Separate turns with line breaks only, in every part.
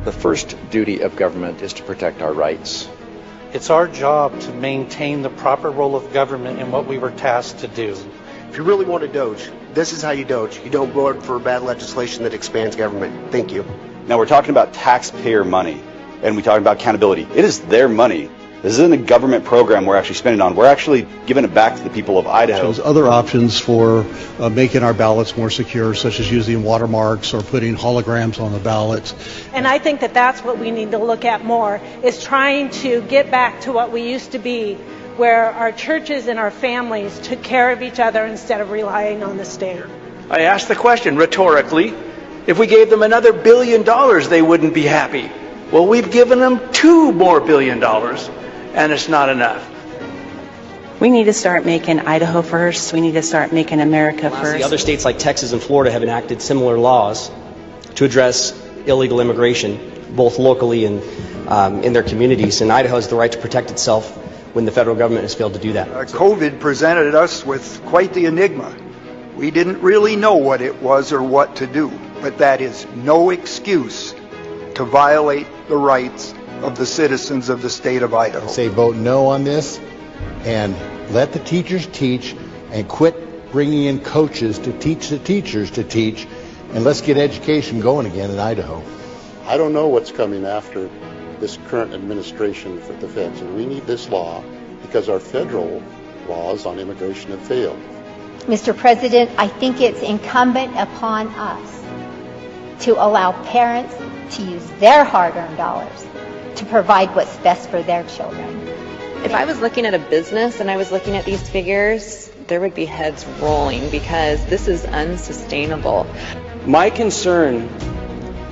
The first duty of government is to protect our rights.
It's our job to maintain the proper role of government in what we were tasked to do.
If you really want to doge, this is how you doge. You don't vote for bad legislation that expands government. Thank you.
Now we're talking about taxpayer money, and we talk about accountability. It is their money. This isn't a government program we're actually spending on. We're actually giving it back to the people of Idaho.
There's other options for making our ballots more secure, such as using watermarks or putting holograms on the ballots.
And I think that that's what we need to look at more, is trying to get back to what we used to be, where our churches and our families took care of each other instead of relying on the state.
I asked the question rhetorically, if we gave them another $1 billion, they wouldn't be happy. Well, we've given them $2 more billion, and it's not enough.
We need to start making Idaho first. We need to start making America first.
Other states like Texas and Florida have enacted similar laws to address illegal immigration, both locally and in their communities. And Idaho has the right to protect itself when the federal government has failed to do that.
COVID presented us with quite the enigma. We didn't really know what it was or what to do, but that is no excuse to violate the rights of the citizens of the state of Idaho.
Say vote no on this and let the teachers teach and quit bringing in coaches to teach the teachers to teach, and let's get education going again in Idaho.
I don't know what's coming after this current administration for the feds, and we need this law because our federal laws on immigration have failed.
Mr. President, I think it's incumbent upon us to allow parents to use their hard-earned dollars to provide what's best for their children.
If I was looking at a business and I was looking at these figures, there would be heads rolling because this is unsustainable.
My concern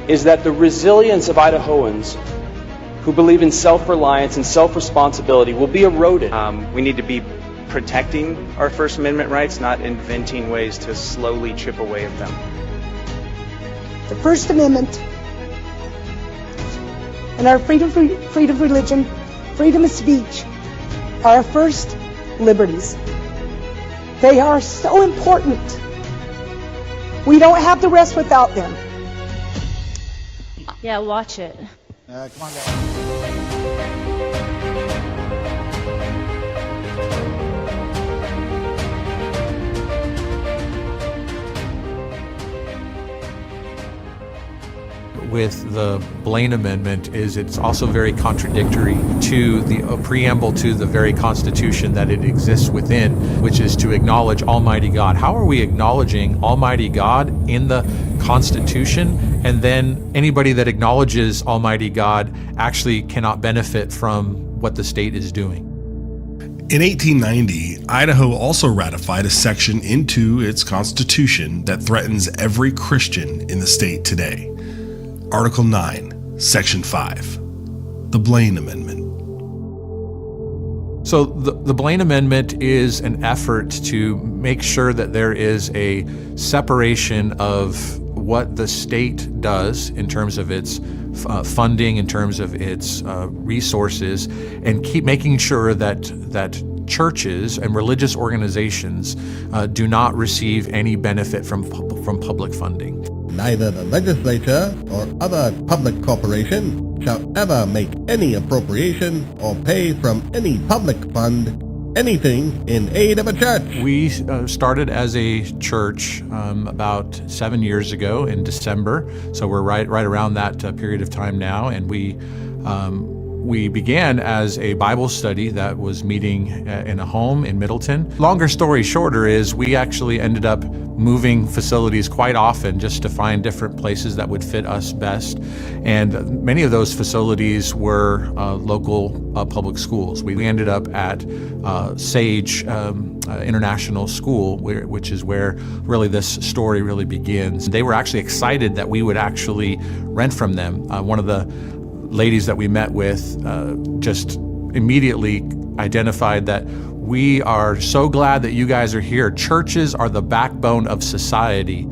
is that the resilience of Idahoans who believe in self-reliance and self-responsibility will be eroded.
We need to be protecting our First Amendment rights, not inventing ways to slowly chip away at them.
The First Amendment and our freedom of religion, freedom of speech are our first liberties. They are so important. We don't have the rest without them.
Yeah, watch it.
Come on, guys.
With the Blaine Amendment is it's also very contradictory to the preamble to the very Constitution that it exists within, which is to acknowledge Almighty God. How are we acknowledging Almighty God in the Constitution, and then anybody that acknowledges Almighty God actually cannot benefit from what the state is doing?
In 1890, Idaho also ratified a section into its constitution that threatens every Christian in the state today. Article 9, Section 5, the Blaine Amendment.
So the Blaine Amendment is an effort to make sure that there is a separation of what the state does in terms of its funding, in terms of its resources, and keep making sure that churches and religious organizations do not receive any benefit from public funding.
Neither the legislature or other public corporation shall ever make any appropriation or pay from any public fund anything in aid of a church.
We started as a church about 7 years ago in December, so we're right around that period of time now, and we began as a Bible study that was meeting in a home in Middleton. Longer story shorter is we actually ended up moving facilities quite often just to find different places that would fit us best. And many of those facilities were local public schools. We ended up at Sage International School, which is where really this story really begins. They were actually excited that we would actually rent from them. One of the ladies that we met with just immediately identified that we are so glad that you guys are here. Churches are the backbone of society.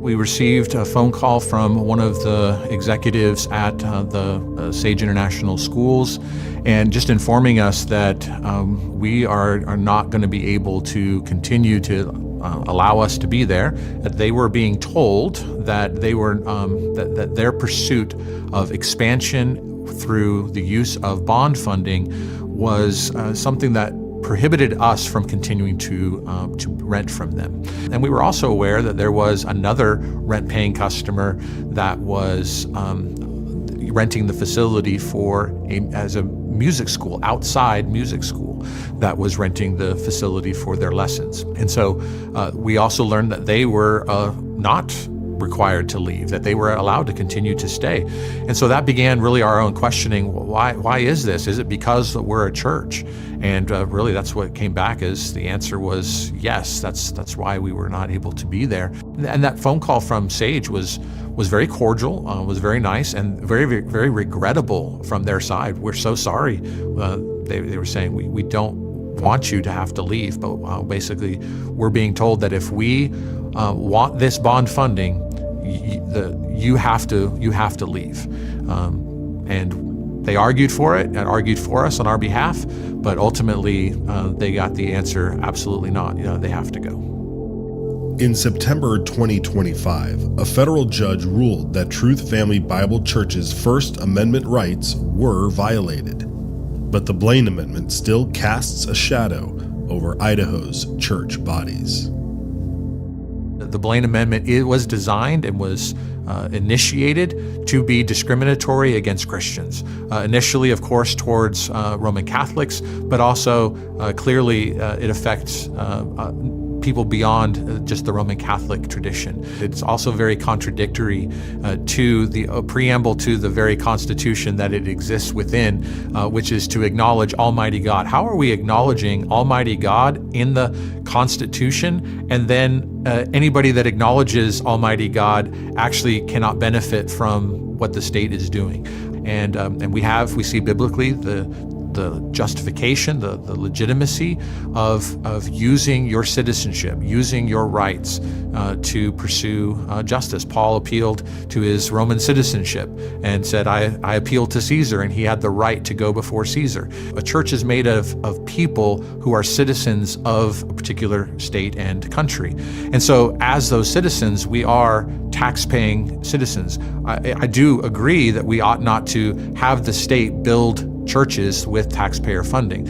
We received a phone call from one of the executives at the Sage International Schools, and just informing us that we are not going to be able to continue to allow us to be there. That they were being told that they were that their pursuit of expansion through the use of bond funding was something that prohibited us from continuing to rent from them. And we were also aware that there was another rent-paying customer that was renting the facility as a music school, outside music school, that was renting the facility for their lessons. And so we also learned that they were not required to leave, that they were allowed to continue to stay. And so that began really our own questioning. Why is this? Is it because we're a church? And really that's what came back as the answer was yes, that's why we were not able to be there. And that phone call from Sage was very cordial, was very nice, and very, very, very regrettable from their side. We're so sorry. They were saying, we don't want you to have to leave, but basically we're being told that if we want this bond funding, you have to leave. And they argued for it and argued for us on our behalf, but ultimately they got the answer, absolutely not. They have to go.
In September 2025, a federal judge ruled that Truth Family Bible Church's First Amendment rights were violated. But the Blaine Amendment still casts a shadow over Idaho's church bodies.
The Blaine Amendment, it was designed and was initiated to be discriminatory against Christians. Initially, of course, towards Roman Catholics, but also clearly it affects people beyond just the Roman Catholic tradition. It's also very contradictory to the preamble to the very Constitution that it exists within, which is to acknowledge Almighty God. How are we acknowledging Almighty God in the Constitution, and then anybody that acknowledges Almighty God actually cannot benefit from what the state is doing? And we see biblically the justification, the legitimacy of using your citizenship, using your rights to pursue justice. Paul appealed to his Roman citizenship and said, I appeal to Caesar, and he had the right to go before Caesar. A church is made of people who are citizens of a particular state and country. And so as those citizens, we are tax-paying citizens. I do agree that we ought not to have the state build churches with taxpayer funding.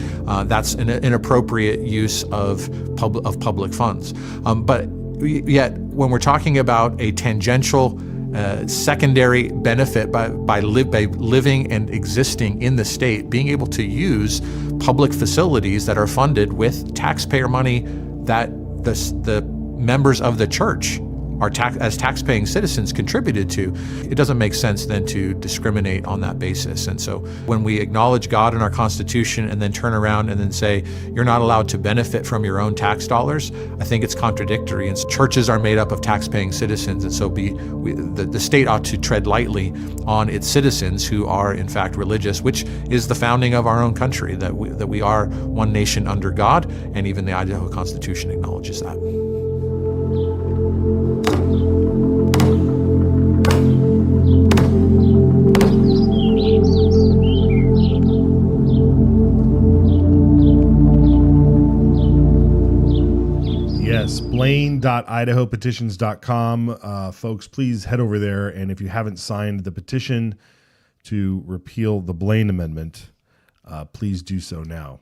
That's an inappropriate use of public funds. But yet, when we're talking about a tangential secondary benefit by living and existing in the state, being able to use public facilities that are funded with taxpayer money that the members of the church are as tax-paying citizens contributed to, it doesn't make sense then to discriminate on that basis. And so when we acknowledge God in our Constitution and then turn around and then say, you're not allowed to benefit from your own tax dollars, I think it's contradictory. And churches are made up of tax-paying citizens, and so the state ought to tread lightly on its citizens who are in fact religious, which is the founding of our own country, that we are one nation under God, and even the Idaho Constitution acknowledges that.
Blaine.idahopetitions.com. Folks, please head over there, and if you haven't signed the petition to repeal the Blaine Amendment, please do so now.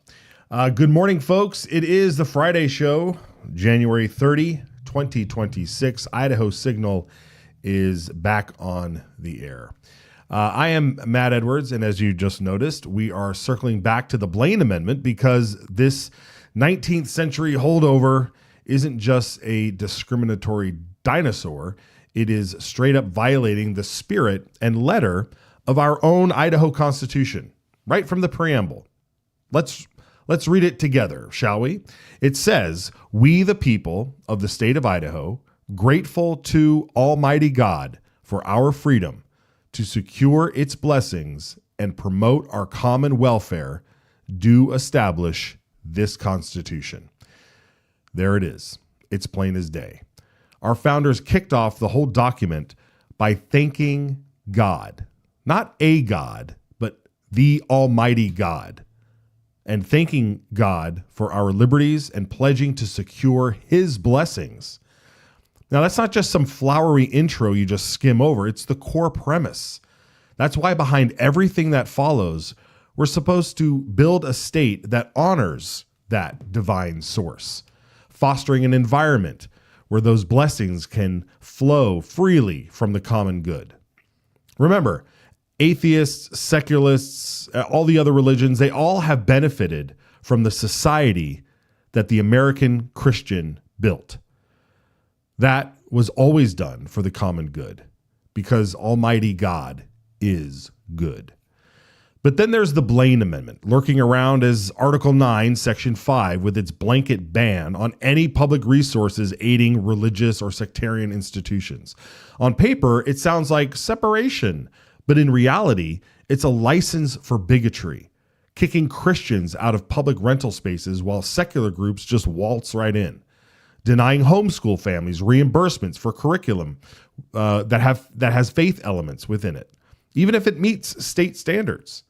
Good morning, folks. It is the Friday show, January 30, 2026. Idaho Signal is back on the air. I am Matt Edwards, and as you just noticed, we are circling back to the Blaine Amendment because this 19th century holdover isn't just a discriminatory dinosaur. It is straight up violating the spirit and letter of our own Idaho Constitution, right from the preamble. Let's read it together, shall we? It says, "We, the people of the state of Idaho, grateful to Almighty God for our freedom to secure its blessings and promote our common welfare, do establish this Constitution." There it is. It's plain as day. our founders kicked off the whole document by thanking God. Not a God, but the Almighty God. And thanking God for our liberties and pledging to secure His blessings. Now, that's not just some flowery intro you just skim over. It's the core premise. That's why behind everything that follows, we're supposed to build a state that honors that divine source, fostering an environment where those blessings can flow freely from the common good. Remember, atheists, secularists, all the other religions, they all have benefited from the society that the American Christian built. That was always done for the common good because Almighty God is good. But then there's the Blaine Amendment, lurking around as Article 9, Section 5, with its blanket ban on any public resources aiding religious or sectarian institutions. On paper, it sounds like separation, but in reality, it's a license for bigotry, kicking Christians out of public rental spaces while secular groups just waltz right in, denying homeschool families reimbursements for curriculum that has faith elements within it, even if it meets state standards,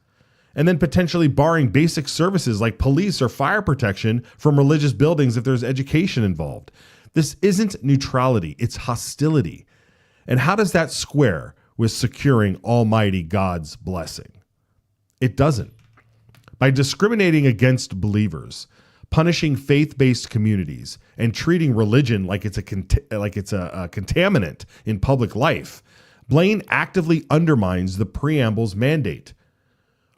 and then potentially barring basic services like police or fire protection from religious buildings if there's education involved. This isn't neutrality, it's hostility. And how does that square with securing Almighty God's blessing? It doesn't. By discriminating against believers, punishing faith-based communities, and treating religion like it's a contaminant in public life, Blaine actively undermines the preamble's mandate.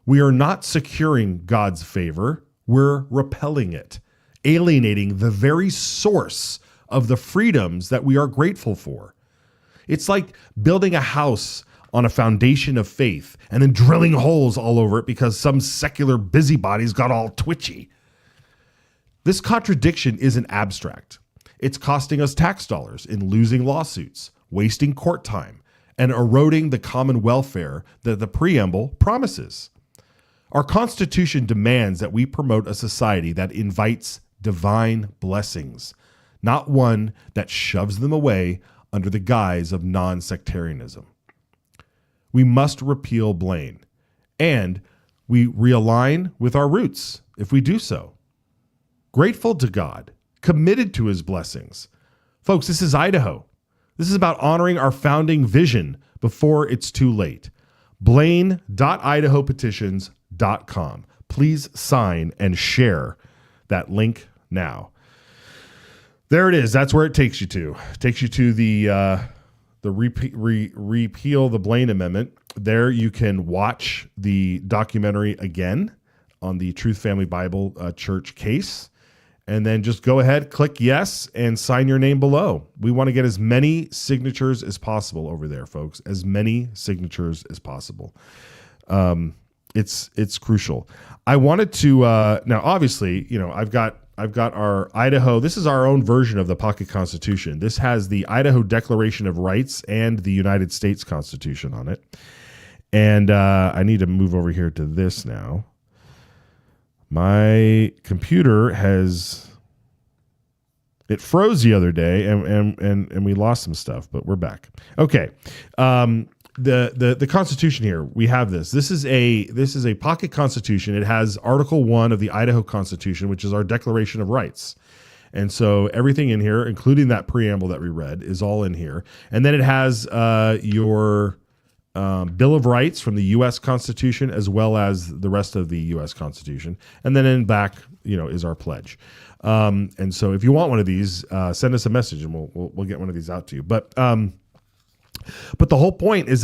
We are not securing God's favor, we're repelling it, alienating the very source of the freedoms that we are grateful for. It's like building a house on a foundation of faith and then drilling holes all over it because some secular busybodies got all twitchy. This contradiction isn't abstract. It's costing us tax dollars in losing lawsuits, wasting court time, and eroding the common welfare that the preamble promises. Our Constitution demands that we promote a society that invites divine blessings, not one that shoves them away under the guise of non-sectarianism. We must repeal Blaine, and we realign with our roots if we do so. Grateful to God, committed to His blessings. Folks, this is Idaho. This is about honoring our founding vision before it's too late. Blaine.idahopetitions.com. Please sign and share that link now. There it is. That's where it takes you to. It takes you to the repeal the Blaine Amendment. There you can watch the documentary again on the Truth Family Bible Church case. And then just go ahead, click yes, and sign your name below. We want to get as many signatures as possible over there, folks. As many signatures as possible. It's crucial. I wanted to now, obviously, I've got our Idaho. This is our own version of the Pocket Constitution. This has the Idaho Declaration of Rights and the United States Constitution on it. And I need to move over here to this now. My computer it froze the other day and we lost some stuff, but we're back. Okay. The Constitution here, we have this. This is a pocket Constitution. It has Article 1 of the Idaho Constitution, which is our Declaration of Rights. And so everything in here, including that preamble that we read, is all in here. And then it has your Bill of Rights from the U.S. Constitution, as well as the rest of the U.S. Constitution. And then in back, is our pledge. And so if you want one of these, send us a message and we'll get one of these out to you. But the whole point is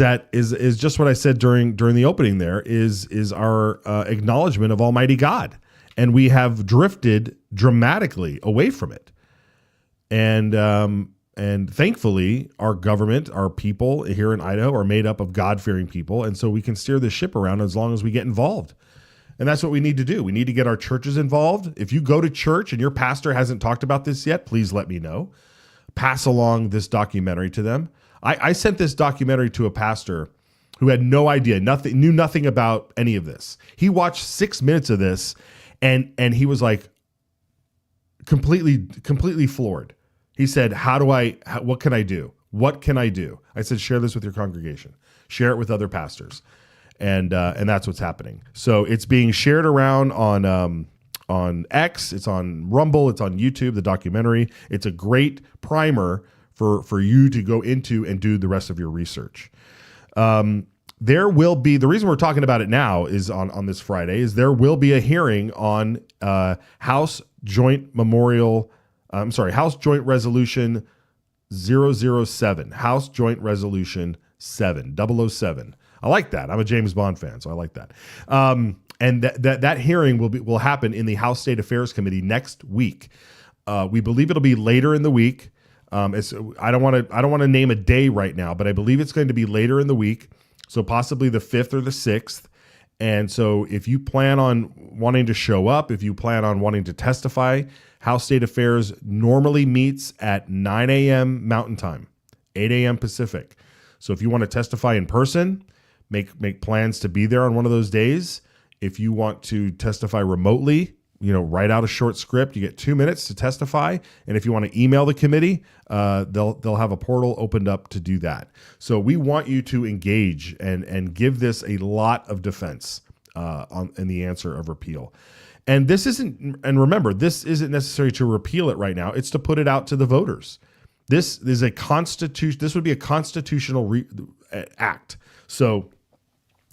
just what I said during the opening there is our acknowledgement of Almighty God. And we have drifted dramatically away from it. And thankfully, our government, our people here in Idaho are made up of God-fearing people. And so we can steer the ship around as long as we get involved. And that's what we need to do. We need to get our churches involved. If you go to church and your pastor hasn't talked about this yet, please let me know. Pass along this documentary to them. I sent this documentary to a pastor who had no idea, knew nothing about any of this. He watched 6 minutes of this and he was like completely floored. He said, what can I do? What can I do? I said, share this with your congregation. Share it with other pastors. And that's what's happening. So it's being shared around on X, it's on Rumble, it's on YouTube, the documentary. It's a great primer for you to go into and do the rest of your research. There will be, the reason we're talking about it now is on this Friday, is there will be a hearing on House Joint Resolution 007, House Joint Resolution 007. I like that. I'm a James Bond fan, so I like that. And that hearing will happen in the House State Affairs Committee next week. We believe it'll be later in the week. I don't want to name a day right now, but I believe it's going to be later in the week, so possibly the 5th or the 6th. And so if you plan on wanting to show up, if you plan on wanting to testify, House State Affairs normally meets at 9 a.m. Mountain Time, 8 a.m. Pacific. So if you want to testify in person, make plans to be there on one of those days. If you want to testify remotely, write out a short script. You get 2 minutes to testify. And if you want to email the committee, they'll have a portal opened up to do that. So we want you to engage and give this a lot of defense in the answer of repeal. And remember, this isn't necessary to repeal it right now. It's to put it out to the voters. This is this would be a constitutional act. So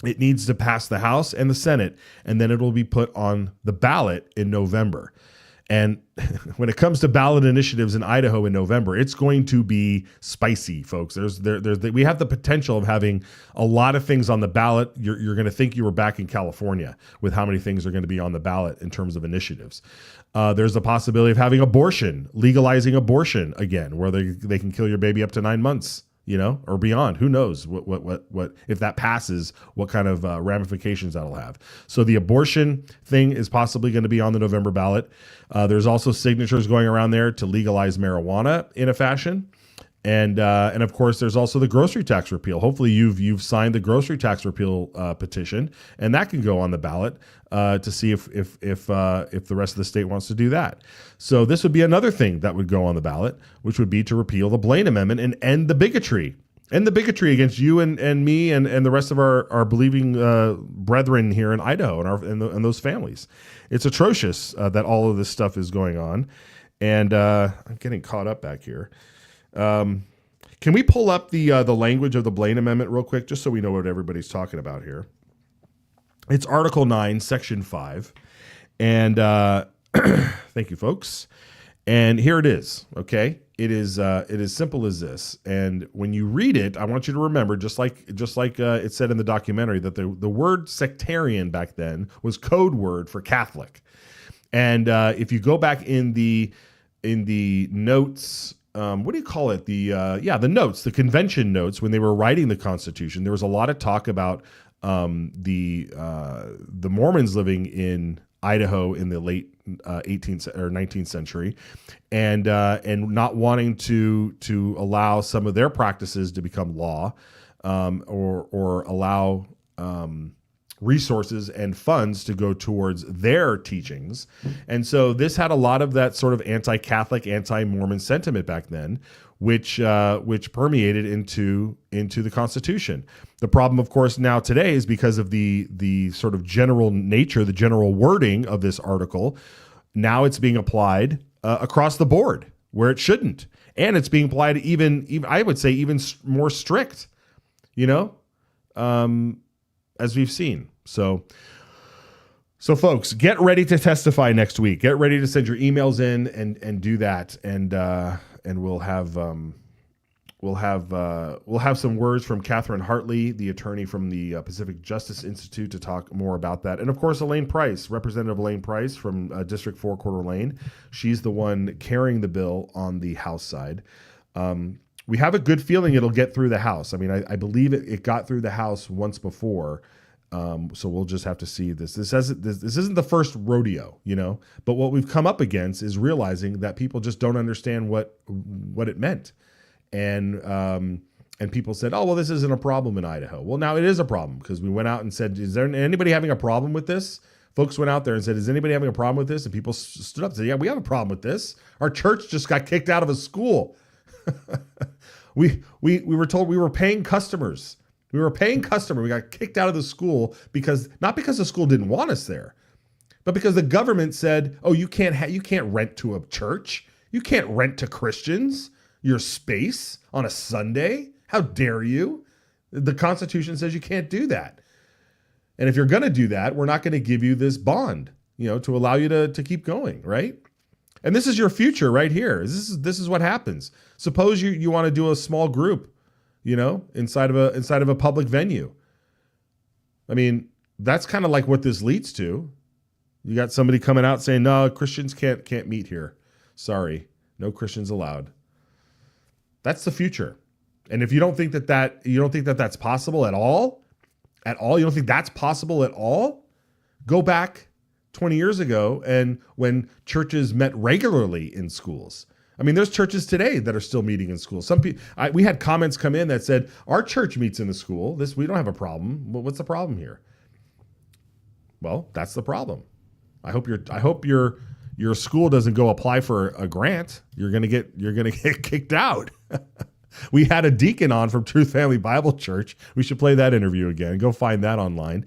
it needs to pass the House and the Senate, and then it will be put on the ballot in November. And when it comes to ballot initiatives in Idaho in November, it's going to be spicy, folks. We have the potential of having a lot of things on the ballot. You're going to think you were back in California with how many things are going to be on the ballot in terms of initiatives. There's the possibility of having abortion, legalizing abortion again, where they can kill your baby up to 9 months. Or beyond. Who knows what if that passes, what kind of ramifications that'll have. So the abortion thing is possibly going to be on the November ballot. There's also signatures going around there to legalize marijuana in a fashion. And of course, there's also the grocery tax repeal. Hopefully you've signed the grocery tax repeal petition, and that can go on the ballot to see if the rest of the state wants to do that. So this would be another thing that would go on the ballot, which would be to repeal the Blaine Amendment and end the bigotry. End the bigotry against you and me and the rest of our believing brethren here in Idaho and those families. It's atrocious that all of this stuff is going on. And I'm getting caught up back here. Can we pull up the language of the Blaine Amendment real quick, just so we know what everybody's talking about here? It's Article 9, Section 5. And thank you, folks. And here it is, okay? It is simple as this. And when you read it, I want you to remember, just like it said in the documentary, that the word sectarian back then was code word for Catholic. And if you go back in the notes, what do you call it? The notes, the convention notes, when they were writing the Constitution, there was a lot of talk about the Mormons living in Idaho in the late 18th or 19th century, and not wanting to allow some of their practices to become law, or allow resources and funds to go towards their teachings. And so this had a lot of that sort of anti-Catholic, anti-Mormon sentiment back then, which permeated into the Constitution. The problem, of course, now today is because of the sort of general nature, the general wording of this article. Now it's being applied across the board where it shouldn't, and it's being applied even I would say even more strict, as we've seen. So folks, get ready to testify next week. Get ready to send your emails in and do that, and we'll have some words from Catherine Hartley, the attorney from the Pacific Justice Institute, to talk more about that. And of course, Elaine Price, Representative Elaine Price from District 4 Coeur d'Alene. She's the one carrying the bill on the House side. We have a good feeling it'll get through the House. I mean, I believe it got through the House once before. So we'll just have to see this. This isn't the first rodeo, but what we've come up against is realizing that people just don't understand what it meant. And people said, oh, well, this isn't a problem in Idaho. Well, now it is a problem, because we went out and said, is there anybody having a problem with this? Folks went out there and said, is anybody having a problem with this? And people stood up and said, yeah, we have a problem with this. Our church just got kicked out of a school. We were told we were paying customers. We were paying customers. We got kicked out of the school not because the school didn't want us there, but because the government said, oh, you can't rent to a church. You can't rent to Christians your space on a Sunday. How dare you? The Constitution says you can't do that. And if you're going to do that, we're not going to give you this bond, to allow you to keep going, right? And this is your future right here. This is what happens. Suppose you want to do a small group, inside of a public venue. I mean, that's kind of like what this leads to. You got somebody coming out saying, "No, Christians can't meet here. Sorry, no Christians allowed." That's the future. And if you don't think that's possible at all, you don't think that's possible at all, go back 20 years ago and when churches met regularly in schools. I mean, there's churches today that are still meeting in schools. We had comments come in that said, our church meets in the school. We don't have a problem. What's the problem here? Well, that's the problem. I hope your school doesn't go apply for a grant. You're gonna get kicked out. We had a deacon on from Truth Family Bible Church. We should play that interview again. Go find that online.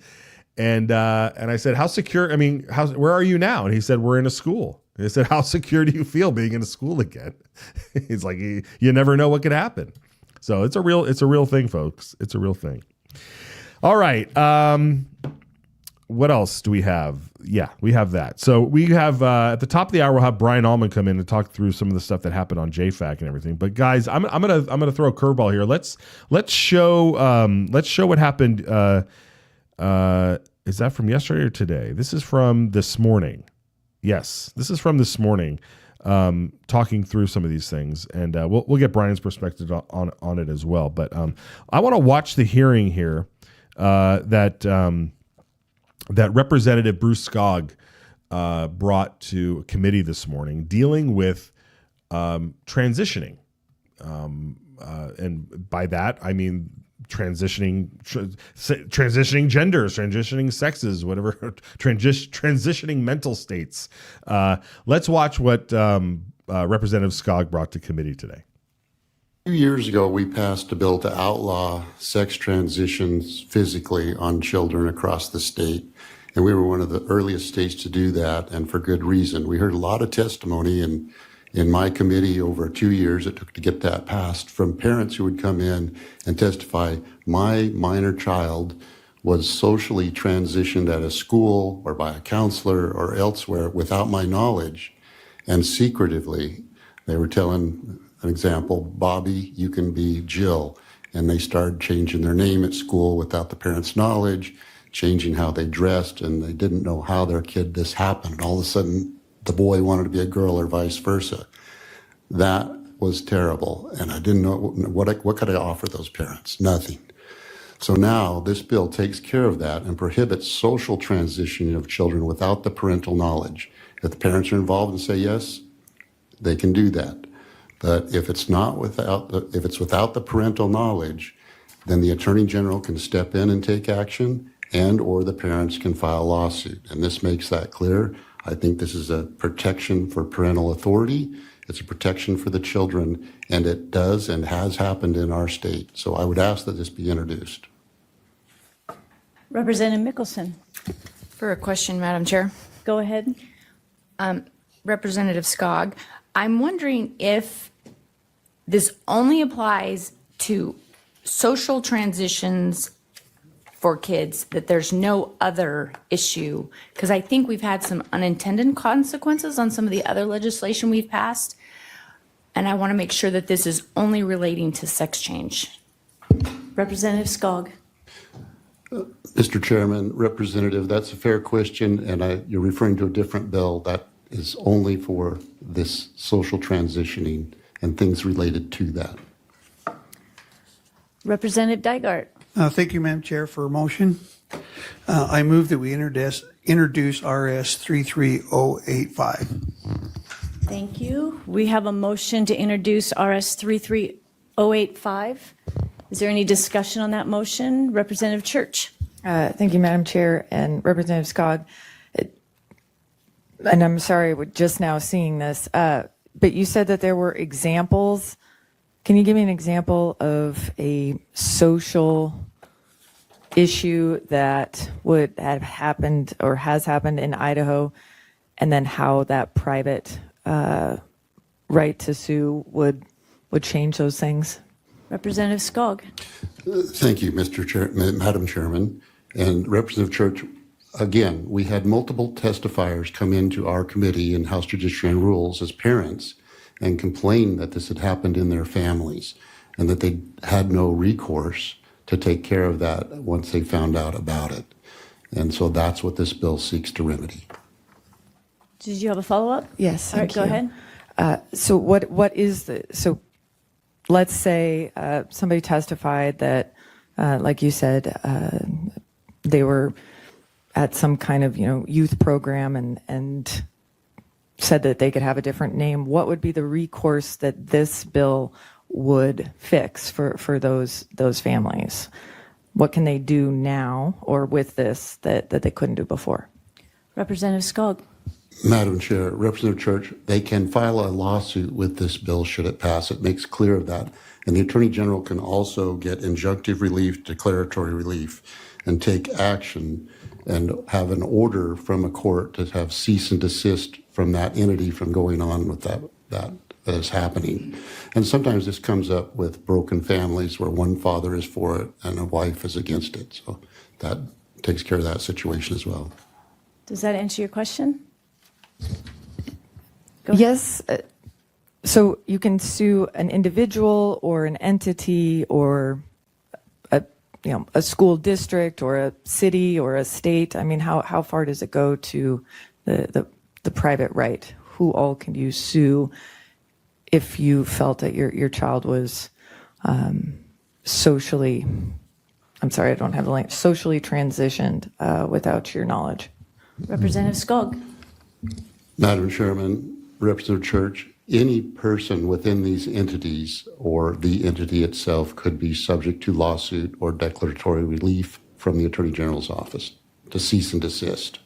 And I said, how secure? I mean, where are you now? And he said, we're in a school. And I said, how secure do you feel being in a school again? He's like, you never know what could happen. So it's a real thing, folks. It's a real thing. All right. What else do we have? Yeah, we have that. So we have at the top of the hour, we'll have Brian Allman come in and talk through some of the stuff that happened on JFAC and everything. But guys, I'm gonna throw a curveball here. Let's show what happened. Is that from yesterday or today? This is from this morning. Yes, this is from this morning. Talking through some of these things, and we'll get Brian's perspective on it as well. But I want to watch the hearing here that Representative Bruce Skog brought to committee this morning, dealing with transitioning, and by that I mean transitioning genders, transitioning sexes, whatever, transitioning mental states. Let's watch what Representative Skog brought to committee today.
A few years ago, we passed a bill to outlaw sex transitions physically on children across the state. And we were one of the earliest states to do that, and for good reason. We heard a lot of testimony in my committee over 2 years it took to get that passed from parents who would come in and testify, my minor child was socially transitioned at a school or by a counselor or elsewhere without my knowledge, and secretively. They were telling, an example, Bobby, you can be Jill. And they started changing their name at school without the parents' knowledge, changing how they dressed, and they didn't know how their kid this happened. And all of a sudden, the boy wanted to be a girl or vice versa. That was terrible. And I didn't know, what could I offer those parents? Nothing. So now this bill takes care of that and prohibits social transitioning of children without the parental knowledge. If the parents are involved and say yes, they can do that. But if it's without the parental knowledge, then the Attorney General can step in and take action, and or the parents can file a lawsuit. And this makes that clear. I think this is a protection for parental authority. It's a protection for the children, and it does and has happened in our state. So I would ask that this be introduced.
Representative Mickelson.
For a question, Madam Chair.
Go ahead.
Representative Skog, I'm wondering if this only applies to social transitions for kids, that there's no other issue, because I think we've had some unintended consequences on some of the other legislation we've passed, and I want to make sure that this is only relating to sex change.
Representative Skog.
Mr. Chairman, Representative, that's a fair question, and you're referring to a different bill that is only for this social transitioning and things related to that.
Representative Dygart.
Thank you, Madam Chair, for a motion. I move that we introduce RS 33085.
Thank you. We have a motion to introduce RS 33085. Is there any discussion on that motion? Representative Church.
Thank you, Madam Chair, and Representative Skog.
and I'm sorry, we're just now seeing this, but you said that there were examples. Can you give me an example of a social issue that would have happened or has happened in Idaho, and then how that private right to sue would change those things?
Representative Skog.
Thank you, Madam Chairman. And Representative Church, again, we had multiple testifiers come into our committee in House Judiciary and Rules as parents and complain that this had happened in their families and that they had no recourse to take care of that once they found out about it. And so that's what this bill seeks to remedy.
Did you have a follow-up?
Yes.
All right, go ahead.
So what is so let's say somebody testified that, like you said, they were at some kind of youth program and said that they could have a different name. What would be the recourse that this bill would fix for those families? What can they do now or with this that they couldn't do before?
Representative Skog.
Madam Chair, Representative Church, they can file a lawsuit with this bill should it pass. It makes clear of that. And the Attorney General can also get injunctive relief, declaratory relief, and take action and have an order from a court to have cease and desist from that entity from going on with that is happening. And sometimes this comes up with broken families where one father is for it and a wife is against it. So that takes care of that situation as well.
Does that answer your question?
Yes. So you can sue an individual or an entity or a school district or a city or a state. I mean, how far does it go to the private right? Who all can you sue if you felt that your child was socially, I'm sorry, I don't have the language, socially transitioned without your knowledge?
Representative Skog.
Madam Chairman, Representative Church, any person within these entities or the entity itself could be subject to lawsuit or declaratory relief from the Attorney General's office to cease and desist.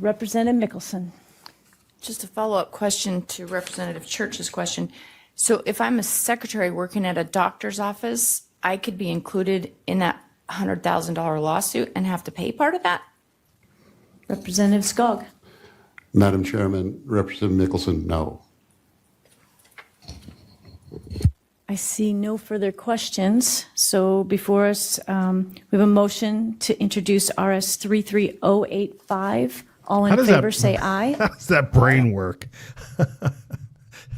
Representative Mickelson.
Just a follow-up question to Representative Church's question. So if I'm a secretary working at a doctor's office, I could be included in that $100,000 lawsuit and have to pay part of that?
Representative Skog.
Madam Chairman, Representative Mickelson, no.
I see no further questions. So before us, we have a motion to introduce RS 33085. All in favor, say aye.
How does that brain work?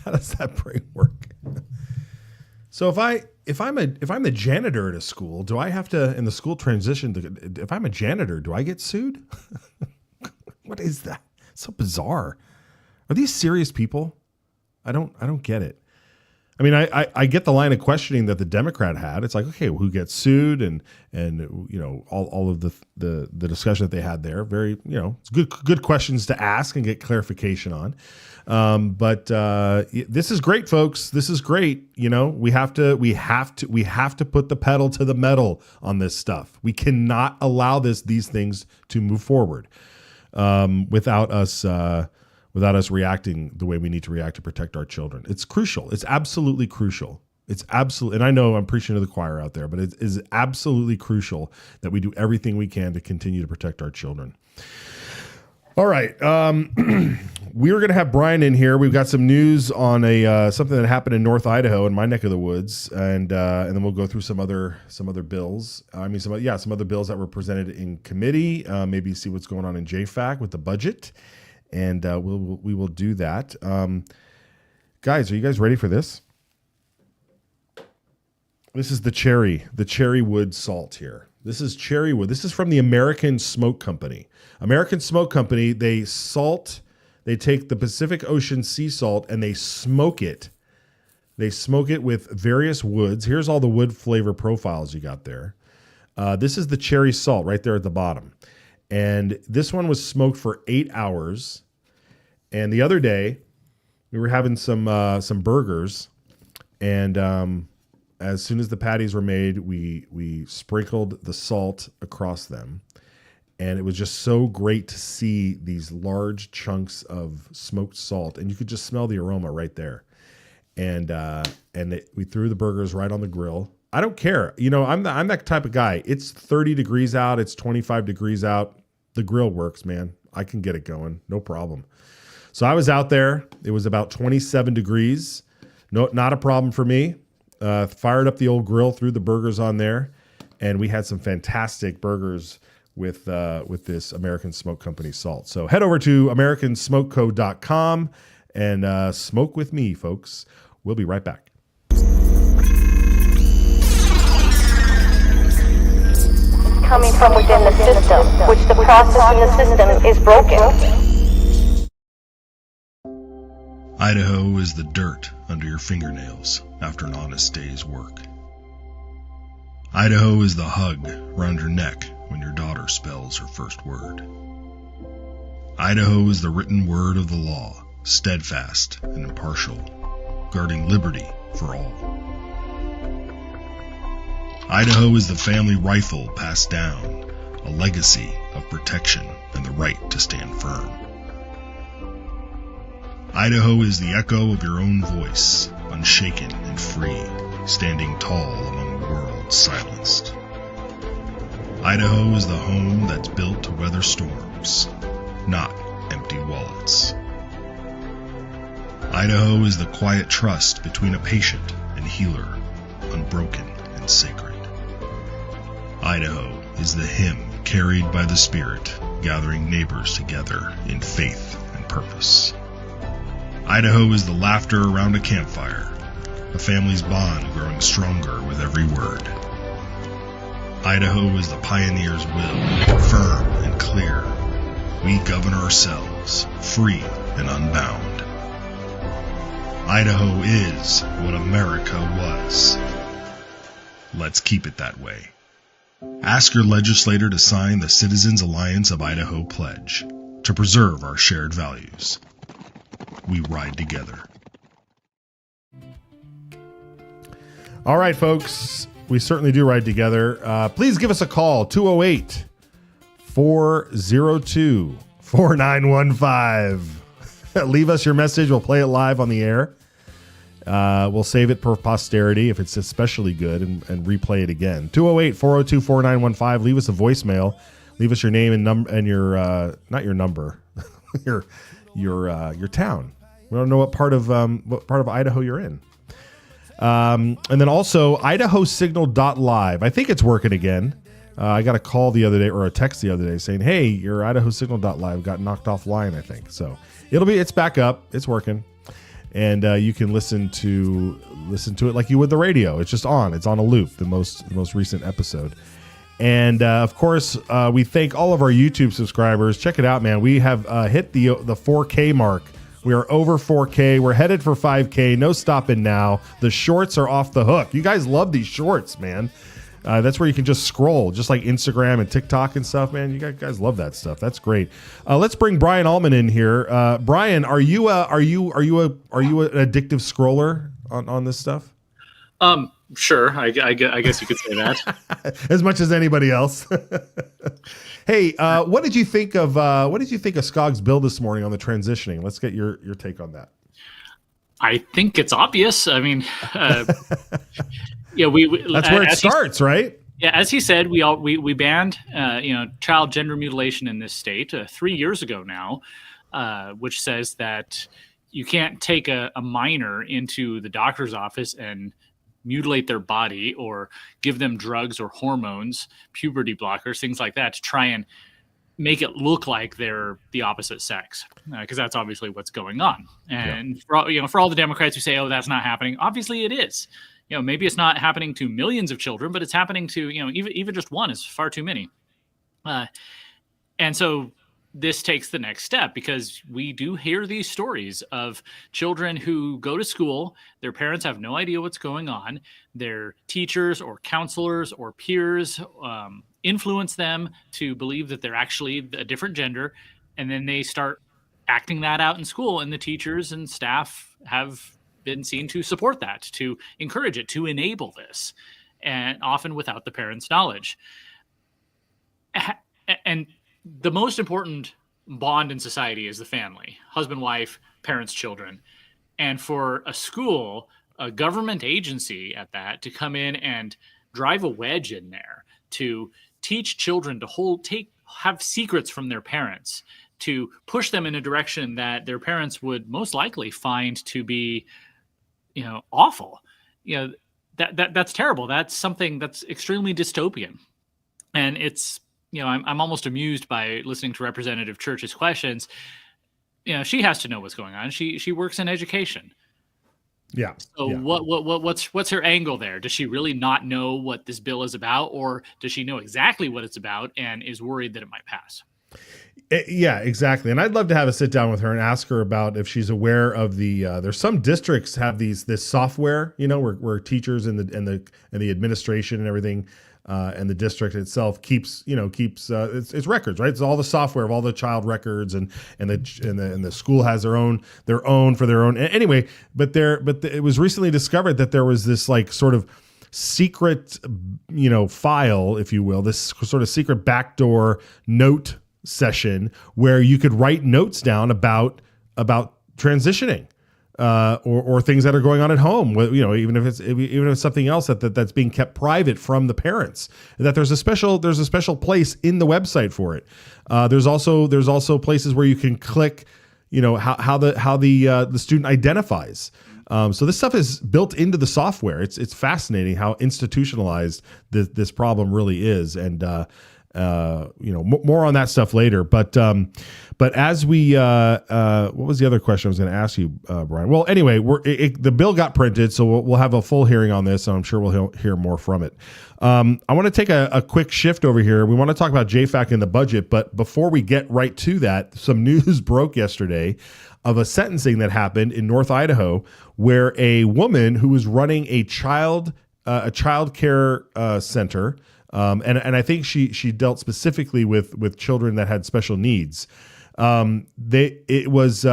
How does that brain work? So if I'm the janitor at a school, do I have to, in the school transition, if I'm a janitor, do I get sued? What is that? So bizarre. Are these serious people? I don't get it. I mean, I get the line of questioning that the Democrat had. It's like, okay, well, who gets sued and all of the discussion that they had there. Very, it's good questions to ask and get clarification on. But this is great, folks. This is great. We have to put the pedal to the metal on this stuff. We cannot allow these things to move forward without us reacting the way we need to react to protect our children. It's crucial. It's absolutely crucial. It's absolutely, and I know I'm preaching to the choir out there, but it is absolutely crucial that we do everything we can to continue to protect our children. All right. We're going to have Brian in here. We've got some news on something that happened in North Idaho in my neck of the woods. And then we'll go through some other bills. Some other bills that were presented in committee, maybe see what's going on in JFAC with the budget. And we will do that. Guys, are you guys ready for this? This is the cherry wood salt here. This is cherry wood. This is from the American Smoke Company. American Smoke Company, they take the Pacific Ocean sea salt and they smoke it. They smoke it with various woods. Here's all the wood flavor profiles you got there. This is the cherry salt right there at the bottom. And this one was smoked for 8 hours. And the other day, we were having some burgers, and as soon as the patties were made, we sprinkled the salt across them.
And it was just so great to see these large chunks of smoked salt, and you could just smell the aroma right there. And we threw the burgers right on the grill. I don't care. You know, I'm that type of guy. It's 30 degrees out. It's 25 degrees out. The grill works, man. I can get it going. No problem. So I was out there. It was about 27 degrees. No, not a problem for me. Fired up the old grill, threw the burgers on there, and we had some fantastic burgers with this American Smoke Company salt. So head over to americansmokeco.com and smoke with me, folks. We'll be right back.
Coming from within the system, which the process in the system is broken.
Idaho is the dirt under your fingernails after an honest day's work. Idaho is the hug around your neck when your daughter spells her first word. Idaho is the written word of the law, steadfast and impartial, guarding liberty for all. Idaho is the family rifle passed down, a legacy of protection and the right to stand firm. Idaho is the echo of your own voice, unshaken and free, standing tall among the world's silenced. Idaho is the home that's built to weather storms, not empty wallets. Idaho is the quiet trust between a patient and healer, unbroken and sacred. Idaho is the hymn carried by the Spirit, gathering neighbors together in faith and purpose. Idaho is the laughter around a campfire, a family's bond growing stronger with every word. Idaho is the pioneer's will, firm and clear. We govern ourselves, free and unbound. Idaho is what America was. Let's keep it that way. Ask your legislator to sign the Citizens Alliance of Idaho pledge to preserve our shared values. We ride together.
All right, folks. We certainly do ride together. Please give us a call, 208-402-4915. Leave us your message. We'll play it live on the air. We'll save it for posterity if it's especially good and replay it again. 208-402-4915. Leave us a voicemail. Leave us your name and your not your number, your town. We don't know what part of Idaho you're in. And then also IdahoSignal.live. I think it's working again. I got a call the other day or a text the other day saying, "Hey, your IdahoSignal.live got knocked offline." I think so. It's back up. It's working, and you can listen to it like you would the radio. It's just on. It's on a loop. The most recent episode. And of course, we thank all of our YouTube subscribers. Check it out, man. We have hit the 4K mark. We are over 4K. We're headed for 5K. No stopping now. The shorts are off the hook. You guys love these shorts, man. That's where you can just scroll, just like Instagram and TikTok and stuff, man. You guys love that stuff. That's great. Let's bring Brian Altman in here. Brian, are you an addictive scroller on this stuff?
Sure. I guess you could say that.
As much as anybody else. Hey, what did you think of Skog's bill this morning on the transitioning? Let's get your take on that.
I think it's obvious. I mean, we
that's where it starts, right?
Yeah, as he said, we banned child gender mutilation in this state 3 years ago now, which says that you can't take a minor into the doctor's office and mutilate their body or give them drugs or hormones, puberty blockers, things like that to try and make it look like they're the opposite sex, because that's obviously what's going on. And for all the Democrats who say, "Oh, that's not happening," obviously it is. Maybe it's not happening to millions of children, but it's happening to even just one is far too many. And so this takes the next step, because we do hear these stories of children who go to school, their parents have no idea what's going on, their teachers or counselors or peers influence them to believe that they're actually a different gender, and then they start acting that out in school, and the teachers and staff have been seen to support that, to encourage it, to enable this, and often without the parents' knowledge. And the most important bond in society is the family, husband, wife, parents, children. And for a school, a government agency at that, to come in and drive a wedge in there to teach children to have secrets from their parents, to push them in a direction that their parents would most likely find to be, awful. That's terrible. That's something that's extremely dystopian. And it's, I'm almost amused by listening to Representative Church's questions. She has to know what's going on. She works in education.
Yeah.
So what's her angle there? Does she really not know what this bill is about, or does she know exactly what it's about and is worried that it might pass?
Yeah, exactly. And I'd love to have a sit down with her and ask her about if she's aware of the. There's some districts have this software, where teachers and the administration and everything. And the district itself keeps its records, right? It's all the software of all the child records, and the school has their own for their own. Anyway, but it was recently discovered that there was this like sort of secret, file, if you will, this sort of secret backdoor note session where you could write notes down about transitioning. Or things that are going on at home, even if it's something else that's being kept private from the parents. That there's a special place in the website for it. There's also places where you can click, how the student identifies. So this stuff is built into the software. It's fascinating how institutionalized this problem really is, and more on that stuff later. But as we, what was the other question I was going to ask you, Brian? Well, anyway, the bill got printed, so we'll have a full hearing on this, and I'm sure we'll hear more from it. I want to take a quick shift over here. We want to talk about JFAC and the budget, but before we get right to that, some news broke yesterday of a sentencing that happened in North Idaho, where a woman who was running a child care center. And I think she dealt specifically with children that had special needs. She was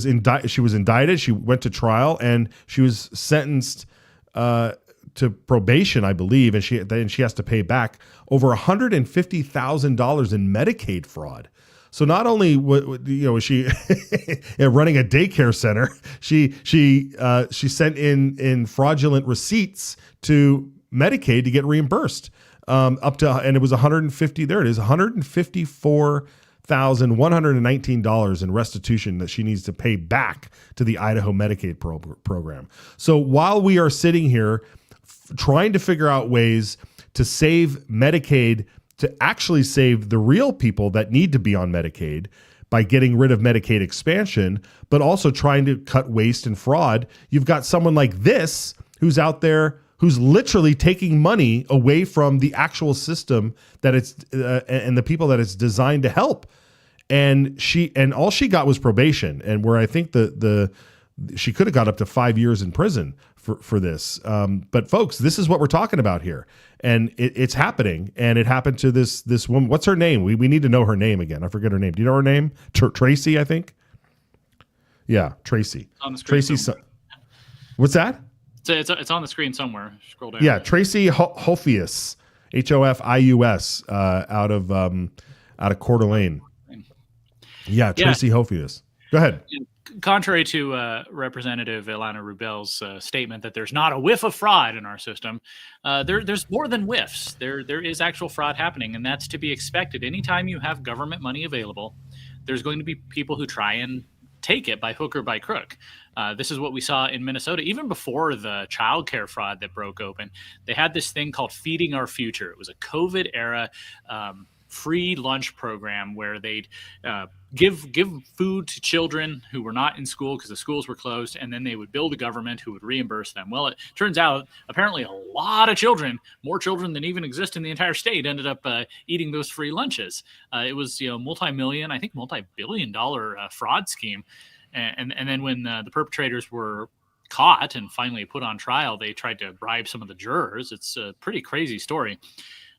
indicted. She went to trial, and she was sentenced to probation, I believe, and she has to pay back over $150,000 in Medicaid fraud. So not only was she running a daycare center, she sent in fraudulent receipts to Medicaid to get reimbursed and it was $154,119 in restitution that she needs to pay back to the Idaho Medicaid program. So while we are sitting here trying to figure out ways to save Medicaid, to actually save the real people that need to be on Medicaid by getting rid of Medicaid expansion, but also trying to cut waste and fraud, you've got someone like this who's out there who's literally taking money away from the actual system that it's and the people that it's designed to help. And all she got was probation, and where I think she could have got up to 5 years in prison for this. But folks, this is what we're talking about here, and it's happening. And it happened to this woman. What's her name? We need to know her name again. I forget her name. Do you know her name? Tracy, I think. Yeah, Tracy.
On the screen.
Tracy. What's that?
It's on the screen somewhere. Scroll down.
Yeah, Tracy Hofius, Hofius, out of Coeur d'Alene. Yeah, Tracy Hofius. Go ahead.
Contrary to Representative Ilana Rubel's statement that there's not a whiff of fraud in our system, there's more than whiffs. There is actual fraud happening, and that's to be expected. Anytime you have government money available, there's going to be people who try and take it by hook or by crook. This is what we saw in Minnesota, even before the childcare fraud that broke open. They had this thing called Feeding Our Future. It was a COVID era free lunch program where they'd give food to children who were not in school because the schools were closed, and then they would build a government who would reimburse them. Well, it turns out apparently a lot of children, more children than even exist in the entire state, ended up eating those free lunches. It was multi-billion-dollar fraud scheme. And then when the perpetrators were caught and finally put on trial, they tried to bribe some of the jurors. It's a pretty crazy story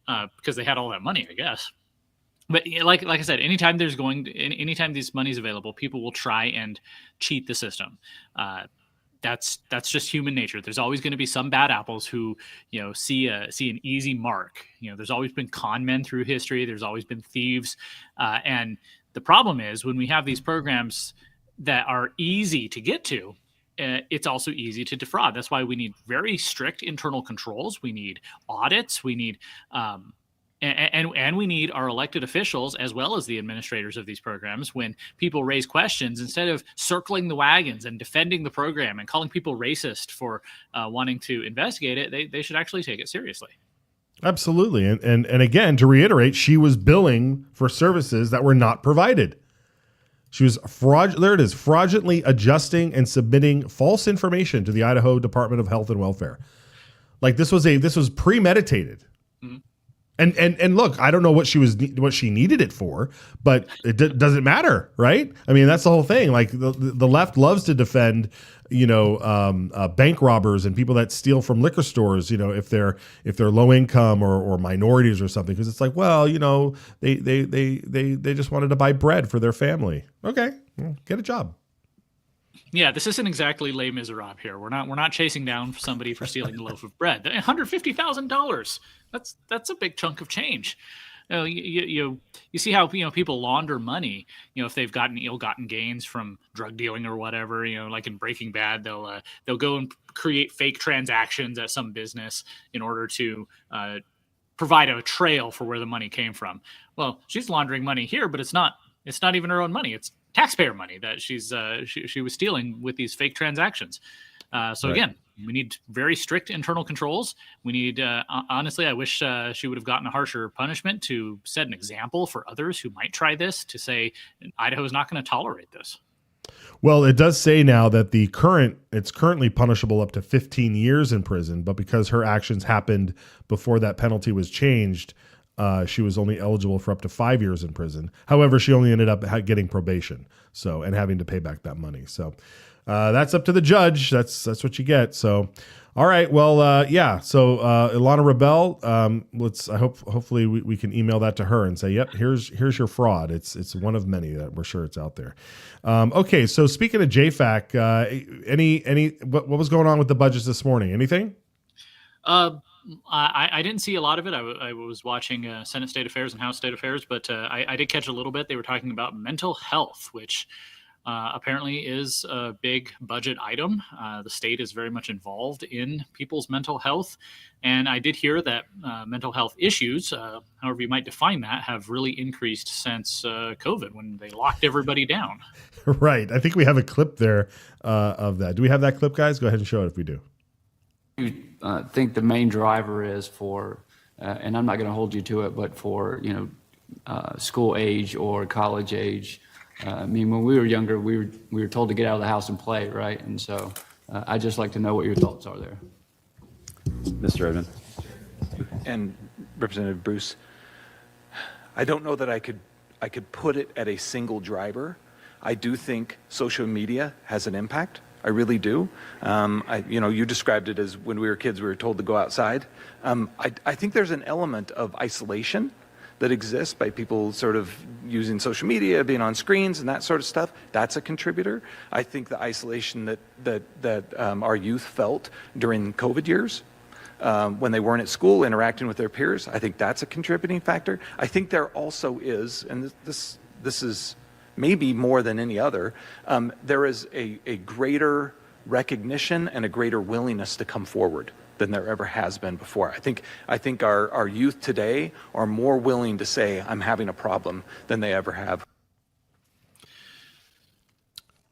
because they had all that money, I guess. But like I said, anytime anytime this money is available, people will try and cheat the system. that's just human nature. There's always going to be some bad apples who, see an easy mark. There's always been con men through history. There's always been thieves. And the problem is when we have these programs that are easy to get to, it's also easy to defraud. That's why we need very strict internal controls. We need audits. We need, and we need our elected officials as well as the administrators of these programs. When people raise questions, instead of circling the wagons and defending the program and calling people racist for wanting to investigate it, they should actually take it seriously.
Absolutely. And again, to reiterate, she was billing for services that were not provided. She was fraudulently adjusting and submitting false information to the Idaho Department of Health and Welfare. Like this was premeditated. Mm-hmm. And look, I don't know what she needed it for, but it doesn't matter, right? I mean, that's the whole thing. Like the left loves to defend, bank robbers and people that steal from liquor stores, if they're low income or minorities or something, because it's like, well, they just wanted to buy bread for their family. Okay, get a job.
Yeah, this isn't exactly Les Miserables here. We're not chasing down somebody for stealing a loaf of bread. $150,000. That's a big chunk of change. You see how people launder money. If they've gotten ill-gotten gains from drug dealing or whatever. Like in Breaking Bad, they'll go and create fake transactions at some business in order to provide a trail for where the money came from. Well, she's laundering money here, but it's not even her own money. It's taxpayer money that she was stealing with these fake transactions. So again, we need very strict internal controls. We need, honestly, I wish she would have gotten a harsher punishment to set an example for others who might try this, to say Idaho is not going to tolerate this.
Well, it does say now that it's currently punishable up to 15 years in prison, but because her actions happened before that penalty was changed, she was only eligible for up to 5 years in prison. However, she only ended up getting probation, and having to pay back that money. So that's up to the judge. That's what you get. So, all right. Well, yeah. So Ilana Rebel, hopefully we can email that to her and say, yep, here's your fraud. It's one of many that we're sure it's out there. Okay. So speaking of JFAC, what was going on with the budgets this morning? Anything?
I didn't see a lot of it. I was watching Senate State Affairs and House State Affairs, but I did catch a little bit. They were talking about mental health, which apparently is a big budget item. The state is very much involved in people's mental health. And I did hear that mental health issues, however you might define that, have really increased since COVID, when they locked everybody down.
Right. I think we have a clip there of that. Do we have that clip, guys? Go ahead and show it if we do.
You think the main driver is for, and I'm not going to hold you to it, but for school age or college age. I mean, when we were younger, we were told to get out of the house and play, right? And so I'd just like to know what your thoughts are there.
Mr. Edmond. And Representative Bruce, I don't know that I could put it at a single driver. I do think social media has an impact. I really do. You described it as when we were kids, we were told to go outside. I think there's an element of isolation that exists by people sort of using social media, being on screens and that sort of stuff. That's a contributor. I think the isolation that our youth felt during COVID years, when they weren't at school interacting with their peers, I think that's a contributing factor. I think there also is, and this is maybe more than any other, there is a greater recognition and a greater willingness to come forward than there ever has been before. I think our youth today are more willing to say, I'm having a problem, than they ever have.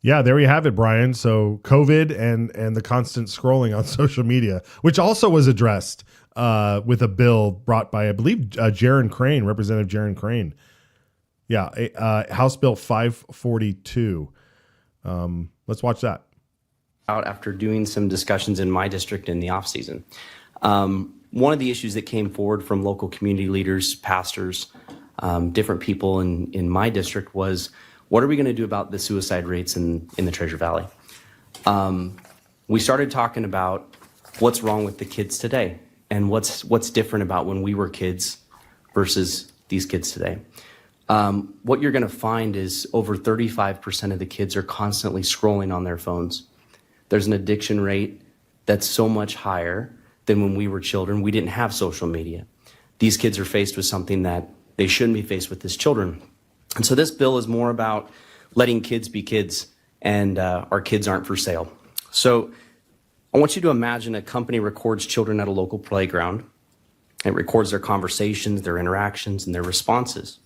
Yeah, there you have it, Brian. So COVID and the constant scrolling on social media, which also was addressed with a bill brought by, I believe, Jaron Crane, Representative Jaron Crane. Yeah, House Bill 542. Let's watch that.
Out after doing some discussions in my district in the off season. One of the issues that came forward from local community leaders, pastors, different people in my district was, what are we going to do about the suicide rates in the Treasure Valley? We started talking about what's wrong with the kids today and what's different about when we were kids versus these kids today. What you're going to find is over 35% of the kids are constantly scrolling on their phones. There's an addiction rate that's so much higher than when we were children. We didn't have social media. These kids are faced with something that they shouldn't be faced with as children. And so this bill is more about letting kids be kids, and our kids aren't for sale. So I want you to imagine a company records children at a local playground. It records their conversations, their interactions, and their responses.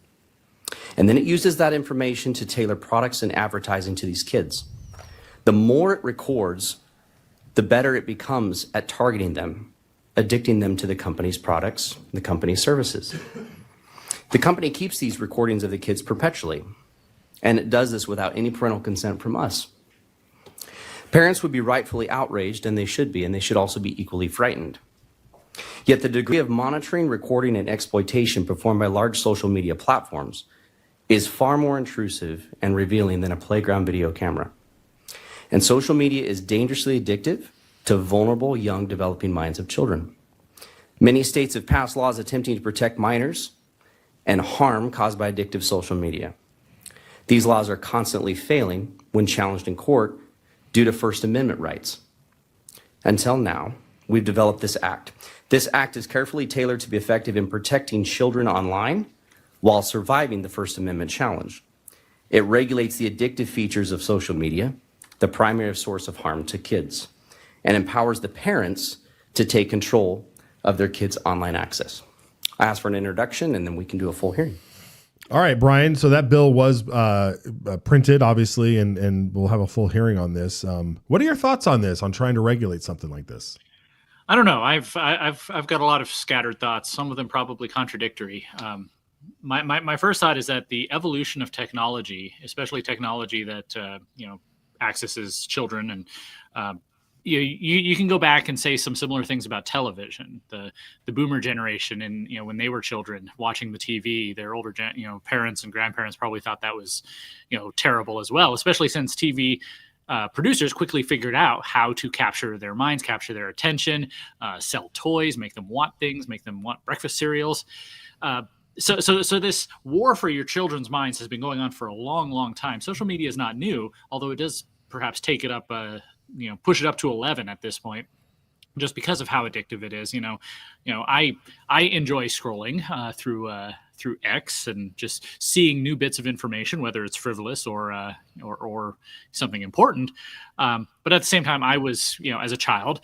And then it uses that information to tailor products and advertising to these kids. The more it records, the better it becomes at targeting them, addicting them to the company's products, the company's services. The company keeps these recordings of the kids perpetually, and it does this without any parental consent from us. Parents would be rightfully outraged, and they should also be equally frightened. Yet the degree of monitoring, recording, and exploitation performed by large social media platforms is far more intrusive and revealing than a playground video camera. And social media is dangerously addictive to vulnerable, young, developing minds of children. Many states have passed laws attempting to protect minors and harm caused by addictive social media. These laws are constantly failing when challenged in court due to First Amendment rights. Until now, we've developed this act. This act is carefully tailored to be effective in protecting children online while surviving the First Amendment challenge. It regulates the addictive features of social media, the primary source of harm to kids, and empowers the parents to take control of their kids' online access. I asked for an introduction, and then we can do a full hearing.
All right, Brian. So that bill was printed, obviously, and we'll have a full hearing on this. What are your thoughts on this, on trying to regulate something like this?
I don't know. I've got a lot of scattered thoughts. Some of them probably contradictory. My first thought is that the evolution of technology, especially technology that accesses children, and you can go back and say some similar things about television. The boomer generation, and when they were children watching the TV, their older parents and grandparents probably thought that was terrible as well. Especially since TV producers quickly figured out how to capture their minds, capture their attention, sell toys, make them want things, make them want breakfast cereals. So this war for your children's minds has been going on for a long, long time. Social media is not new, although it does perhaps take it up, push it up to 11 at this point, just because of how addictive it is. I enjoy scrolling through X and just seeing new bits of information, whether it's frivolous or something important. But at the same time, I was, as a child,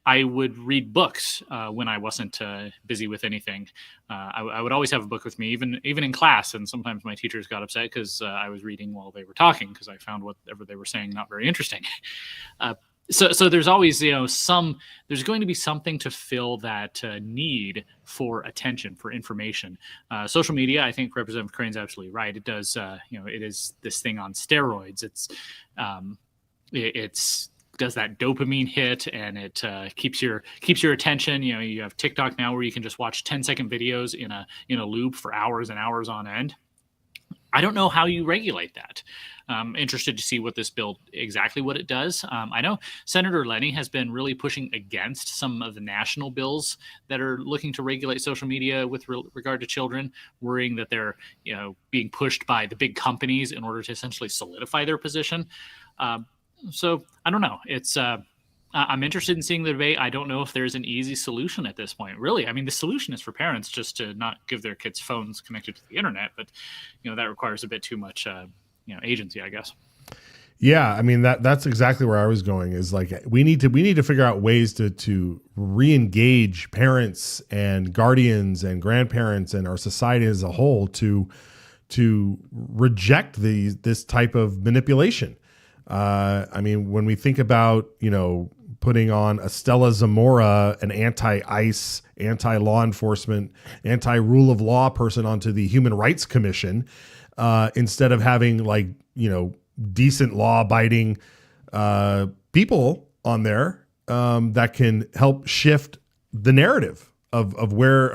I would read books when I wasn't busy with anything. I would always have a book with me, even in class. And sometimes my teachers got upset because I was reading while they were talking, because I found whatever they were saying not very interesting. So there's always, there's going to be something to fill that need for attention, for information. Social media, I think Representative Crane's absolutely right. It does, it is this thing on steroids. It's does that dopamine hit, and it keeps your attention. You have TikTok now where you can just watch 10-second videos in a loop for hours and hours on end. I don't know how you regulate that. I'm interested to see what this bill, exactly what it does. I know Senator Lenny has been really pushing against some of the national bills that are looking to regulate social media with regard to children, worrying that they're being pushed by the big companies in order to essentially solidify their position. So I don't know. It's I'm interested in seeing the debate. I don't know if there's an easy solution at this point. Really, I mean, the solution is for parents just to not give their kids phones connected to the internet, but that requires a bit too much agency, I guess.
Yeah, I mean that's exactly where I was going. Is like we need to figure out ways to re-engage parents and guardians and grandparents and our society as a whole to reject this type of manipulation. I mean, when we think about, putting on a Stella Zamora, an anti-ICE, anti-law enforcement, anti-rule of law person onto the Human Rights Commission, instead of having decent law-abiding people on there that can help shift the narrative of where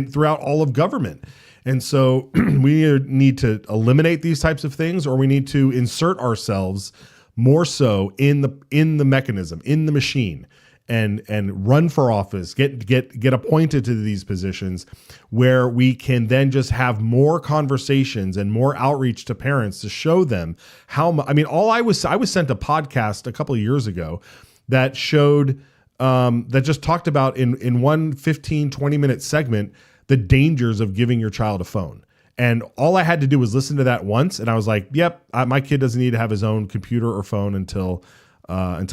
throughout all of government. And so we either need to eliminate these types of things, or we need to insert ourselves more so in the mechanism, in the machine, and run for office, get appointed to these positions, where we can then just have more conversations and more outreach to parents to show them how I mean, I was sent a podcast a couple of years ago that showed that just talked about in one 15-20 minute segment the dangers of giving your child a phone. And all I had to do was listen to that once, and I was like, yep, my kid doesn't need to have his own computer or phone until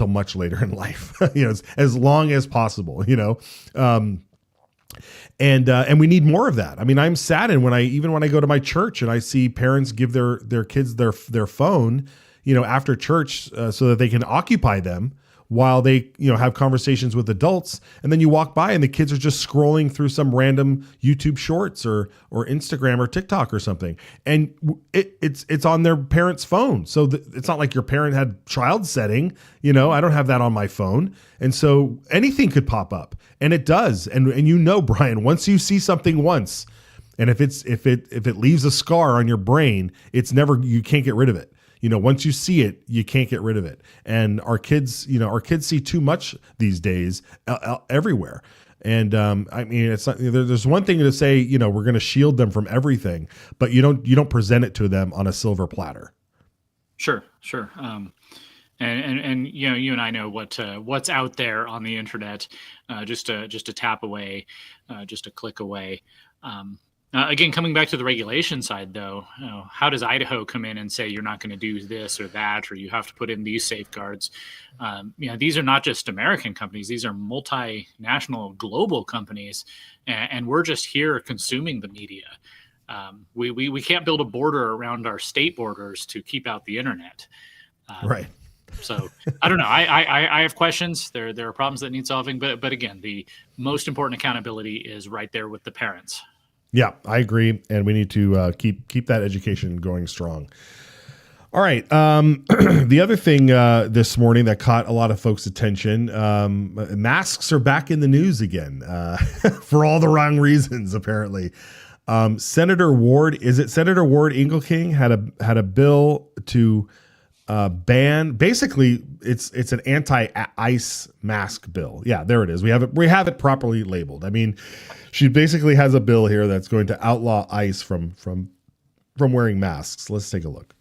much later in life, as long as possible, and we need more of that. I mean, I'm saddened when I go to my church and I see parents give their kids their phone, after church, so that they can occupy them while they, have conversations with adults. And then you walk by and the kids are just scrolling through some random YouTube shorts or Instagram or TikTok or something. And it's on their parent's phone. So it's not like your parent had child setting, I don't have that on my phone. And so anything could pop up, and it does. And Brian, once you see something once, and if it leaves a scar on your brain, you can't get rid of it. Once you see it, you can't get rid of it. And our kids see too much these days everywhere. And I mean, it's not, there's one thing to say, we're going to shield them from everything, but you don't present it to them on a silver platter.
Sure. And you and I know what's out there on the internet, just a tap away, just a click away. Again, coming back to the regulation side, though, how does Idaho come in and say you're not going to do this or that, or you have to put in these safeguards? These are not just American companies; these are multinational, global companies, and we're just here consuming the media. We can't build a border around our state borders to keep out the internet.
Right.
So I don't know. I have questions. There are problems that need solving, but again, the most important accountability is right there with the parents.
Yeah, I agree, and we need to keep that education going strong. All right. The other thing this morning that caught a lot of folks' attention, masks are back in the news again for all the wrong reasons, apparently. Senator Ward Engelking had a bill to ban. Basically, it's an anti-ice mask bill. Yeah, there it is. We have it properly labeled. I mean, she basically has a bill here that's going to outlaw ICE from wearing masks. Let's take a look.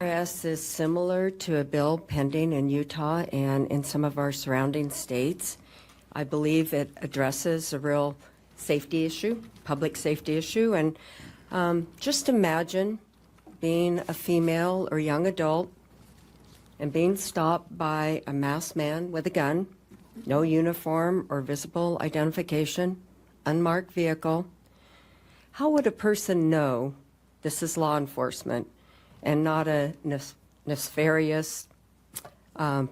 IRS is similar to a bill pending in Utah and in some of our surrounding states. I believe it addresses a real safety issue, public safety issue, and just imagine being a female or young adult and being stopped by a masked man with a gun, no uniform or visible identification, unmarked vehicle. How would a person know this is law enforcement and not a nefarious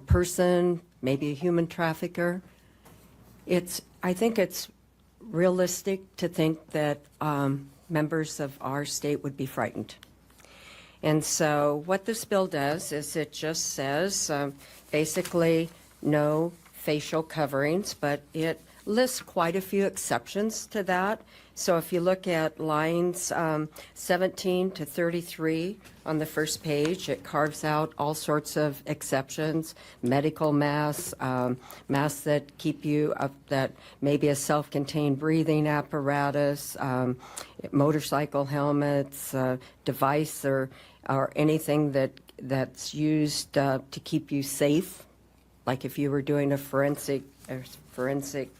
person, maybe a human trafficker? I think it's realistic to think that members of our state would be frightened. And so what this bill does is it just says basically no facial coverings, but it lists quite a few exceptions to that. So if you look at lines 17 to 33 on the first page, it carves out all sorts of exceptions: medical masks, masks that keep you up, that maybe a self-contained breathing apparatus, motorcycle helmets, device or anything that's used to keep you safe. Like if you were doing a forensic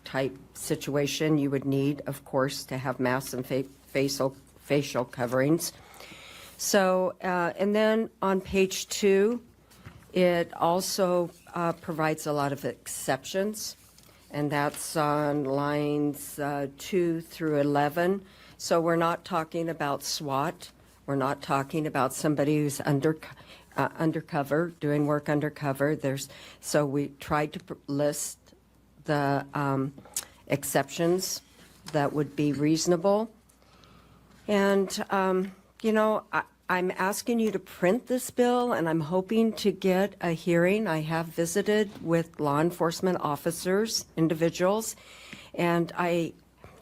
type situation, you would need, of course, to have masks and facial coverings. So, and then on page 2, it also provides a lot of exceptions, and that's on lines 2 through 11. So we're not talking about SWAT. We're not talking about somebody who's undercover, doing work undercover. So we tried to list the exceptions that would be reasonable. And, I'm asking you to print this bill, and I'm hoping to get a hearing. I have visited with law enforcement officers, individuals, and I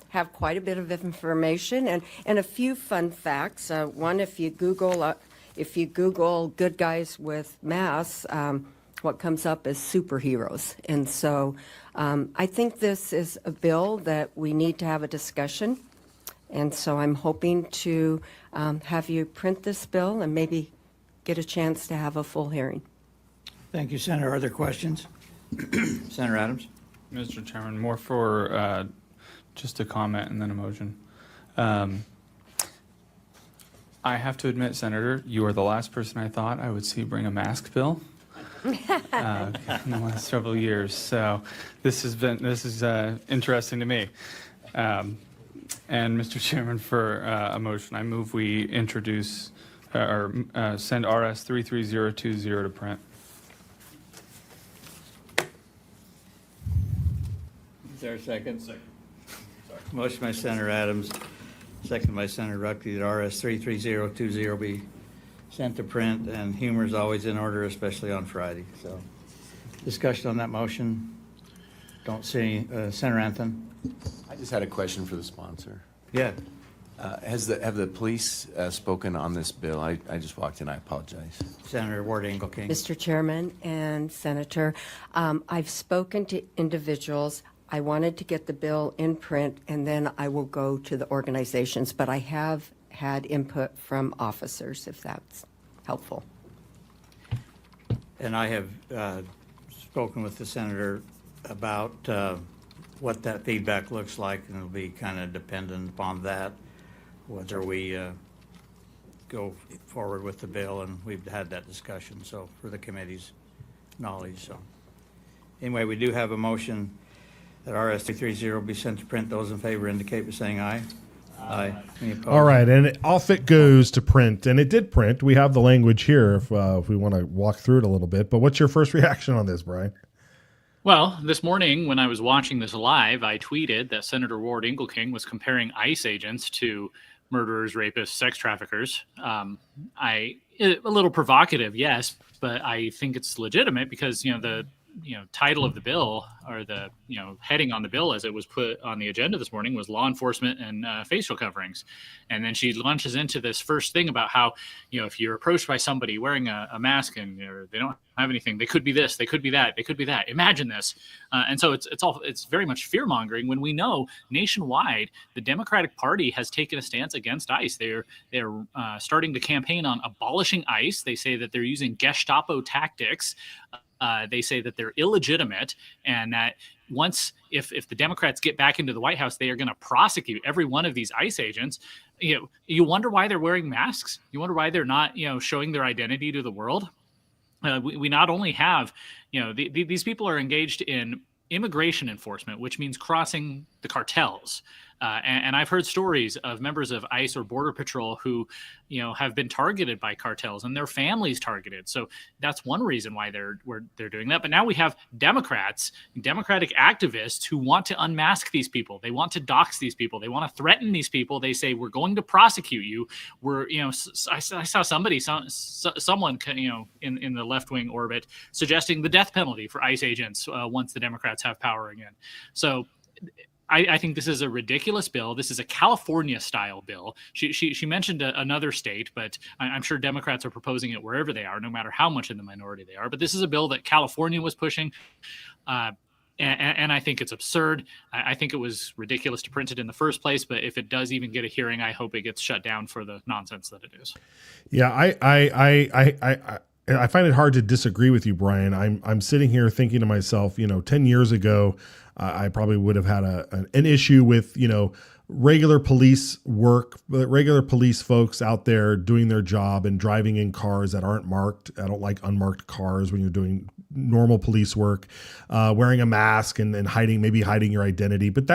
have quite a bit of information and a few fun facts. One, if you Google good guys with masks, what comes up as superheroes. And so I think this is a bill that we need to have a discussion. And so I'm hoping to have you print this bill and maybe get a chance to have a full hearing.
Thank you, Senator. Are there questions?
Senator Adams.
Mr. Chairman, more for just a comment and then a motion. I have to admit, Senator, you are the last person I thought I would see bring a mask bill in the last several years. So this is interesting to me. And Mr. Chairman, for a motion, I move we introduce or send RS 33020 to print.
Is there a second? Second. Motion by Senator Adams, second by Senator Ruckley, that RS 33020 be sent to print, and humor is always in order, especially on Friday. So, discussion on that motion. Don't see Senator Anthony.
I just had a question for the sponsor.
Yeah.
Have the police spoken on this bill? I just walked in. I apologize.
Senator Ward Engelking.
Mr. Chairman and Senator, I've spoken to individuals. I wanted to get the bill in print, and then I will go to the organizations, but I have had input from officers, if that's helpful.
And I have spoken with the senator about what that feedback looks like, and it'll be kind of dependent upon that, whether we go forward with the bill, and we've had that discussion, so for the committee's knowledge. So anyway, we do have a motion that RS 330 be sent to print. Those in favor indicate by saying aye. Aye. Any opposed?
All right, and off it goes to print, and it did print. We have the language here if we want to walk through it a little bit. But what's your first reaction on this, Brian?
Well, this morning when I was watching this live, I tweeted that Senator Ward Engelking was comparing ICE agents to murderers, rapists, sex traffickers. A little provocative, yes, but I think it's legitimate because the title of the bill, or the heading on the bill as it was put on the agenda this morning, was law enforcement and facial coverings. And then she launches into this first thing about how if you're approached by somebody wearing a mask and they don't have anything, they could be this, they could be that, they could be that. Imagine this. And so it's very much fear mongering when we know nationwide the Democratic Party has taken a stance against ICE. They're starting to campaign on abolishing ICE. They say that they're using Gestapo tactics. They say that they're illegitimate, and that if the Democrats get back into the White House, they are going to prosecute every one of these ICE agents. You wonder why they're wearing masks. You wonder why they're not, showing their identity to the world. We not only have, these people are engaged in immigration enforcement, which means crossing the cartels. And I've heard stories of members of ICE or Border Patrol who, have been targeted by cartels and their families targeted. So that's one reason why they're doing that. But now we have Democratic activists who want to unmask these people. They want to dox these people. They want to threaten these people. They say, we're going to prosecute you. I saw someone, in the left-wing orbit suggesting the death penalty for ICE agents once the Democrats have power again. So I think this is a ridiculous bill. This is a California-style bill. She mentioned another state, but I'm sure Democrats are proposing it wherever they are, no matter how much in the minority they are. But this is a bill that California was pushing, and I think it's absurd. I think it was ridiculous to print it in the first place, but if it does even get a hearing, I hope it gets shut down for the nonsense that it is. Yeah,
I find it hard to disagree with you, Brian. I'm sitting here thinking to myself, 10 years ago, I probably would have had an issue with, regular police folks out there doing their job and driving in cars that aren't marked. I don't like unmarked cars when you're doing normal police work, wearing a mask and hiding your identity. But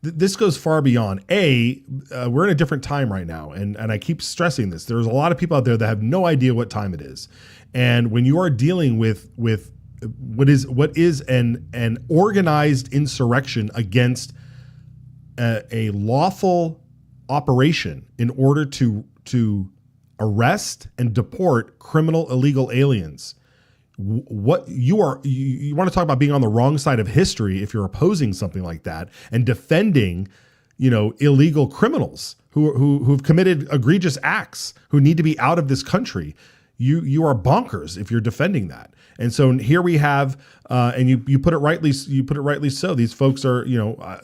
this goes far beyond. We're in a different time right now. And I keep stressing this. There's a lot of people out there that have no idea what time it is. And when you are dealing with what is an organized insurrection against a lawful operation in order to arrest and deport criminal illegal aliens, what you want to talk about being on the wrong side of history if you're opposing something like that and defending illegal criminals who've committed egregious acts, who need to be out of this country. you are bonkers if you're defending that. And so here we have, and you put it rightly so. These folks are,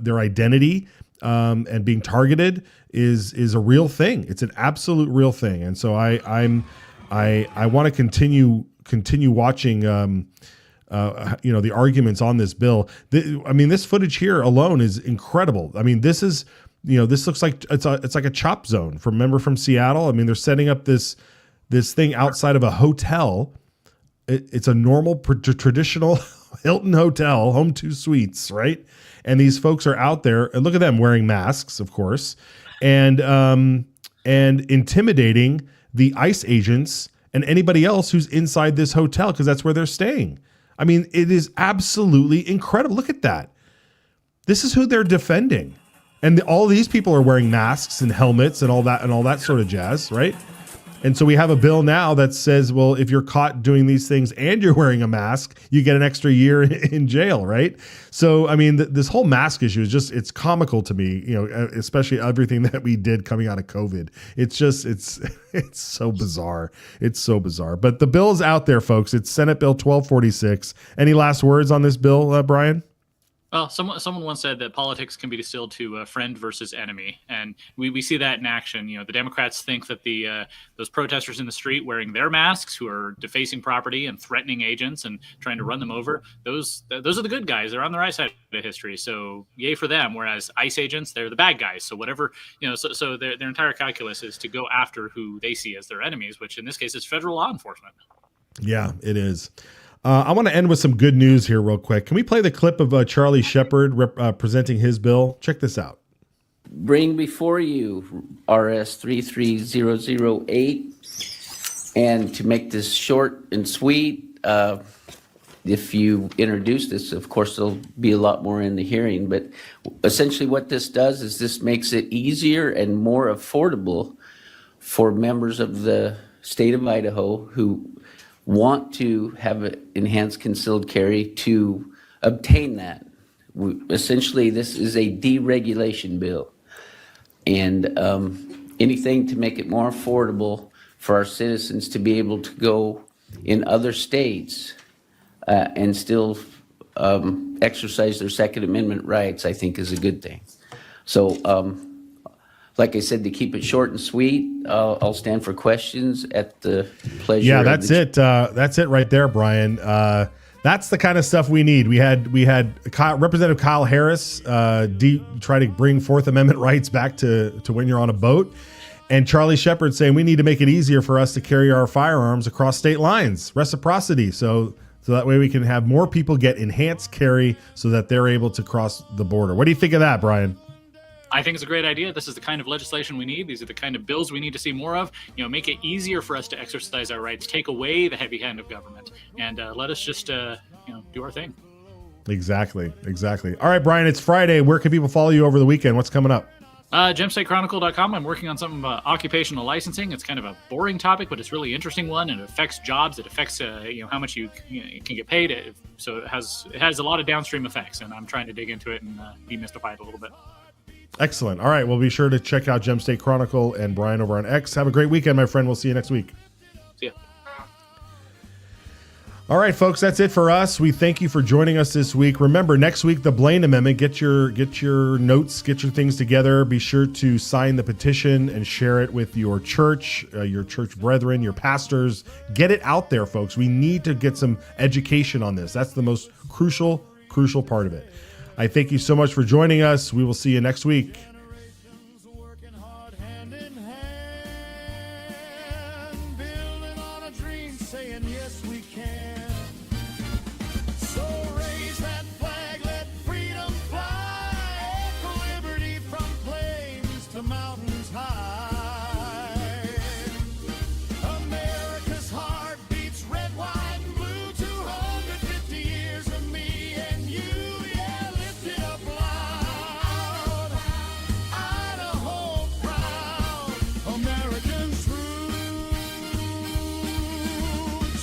their identity and being targeted is a real thing. It's an absolute real thing. And so I want to continue watching, the arguments on this bill. This footage here alone is incredible. I mean, this is, this looks like it's like a chop zone. Remember from Seattle? I mean, they're setting up this thing outside of a hotel. It's a normal traditional Hilton hotel, home 2 suites, right? And these folks are out there, and look at them wearing masks, of course, and intimidating the ICE agents and anybody else who's inside this hotel, because that's where they're staying. I mean, it is absolutely incredible. Look at that. This is who they're defending. And all these people are wearing masks and helmets and all that sort of jazz, right? And so we have a bill now that says, well, if you're caught doing these things and you're wearing a mask, you get an extra year in jail, right? So, I mean, this whole mask issue is it's comical to me, especially everything that we did coming out of COVID. It's so bizarre. It's so bizarre. But the bill is out there, folks. It's Senate Bill 1246. Any last words on this bill, Brian?
Well, someone once said that politics can be distilled to friend versus enemy, and we see that in action. The Democrats think that those protesters in the street wearing their masks, who are defacing property and threatening agents and trying to run them over, those are the good guys. They're on the right side of history, so yay for them. Whereas ICE agents, they're the bad guys. So whatever, so their entire calculus is to go after who they see as their enemies, which in this case is federal law enforcement.
Yeah, it is. I want to end with some good news here real quick. Can we play the clip of Charlie Shepard presenting his bill? Check this out.
Bring before you RS 33008. And to make this short and sweet, if you introduce this, of course, there'll be a lot more in the hearing. But essentially what this does is this makes it easier and more affordable for members of the state of Idaho who want to have an enhanced concealed carry to obtain that. Essentially, this is a deregulation bill. And anything to make it more affordable for our citizens to be able to go in other states and still exercise their Second Amendment rights, I think is a good thing. So, like I said, to keep it short and sweet, I'll stand for questions at the pleasure.
Yeah, that's it. That's it right there, Brian. That's the kind of stuff we need. We had Representative Kyle Harris try to bring Fourth Amendment rights back to when you're on a boat, and Charlie Shepard saying we need to make it easier for us to carry our firearms across state lines, reciprocity, so that way we can have more people get enhanced carry so that they're able to cross the border. What do you think of that, Brian?
I think it's a great idea. This is the kind of legislation we need. These are the kind of bills we need to see more of. Make it easier for us to exercise our rights, take away the heavy hand of government, and let us just, do our thing.
Exactly. All right, Brian, it's Friday. Where can people follow you over the weekend? What's coming up?
GemStateChronicle.com. I'm working on something about occupational licensing. It's kind of a boring topic, but it's a really interesting one. And it affects jobs. It affects, how much you can get paid. So it has a lot of downstream effects, and I'm trying to dig into it and demystify it a little bit.
Excellent. All right. Well, be sure to check out Gem State Chronicle and Brian over on X. Have a great weekend, my friend. We'll see you next week.
See ya.
All right, folks. That's it for us. We thank you for joining us this week. Remember, next week, the Blaine Amendment. Get your notes, get your things together. Be sure to sign the petition and share it with your church brethren, your pastors. Get it out there, folks. We need to get some education on this. That's the most crucial part of it. I thank you so much for joining us. We will see you next week.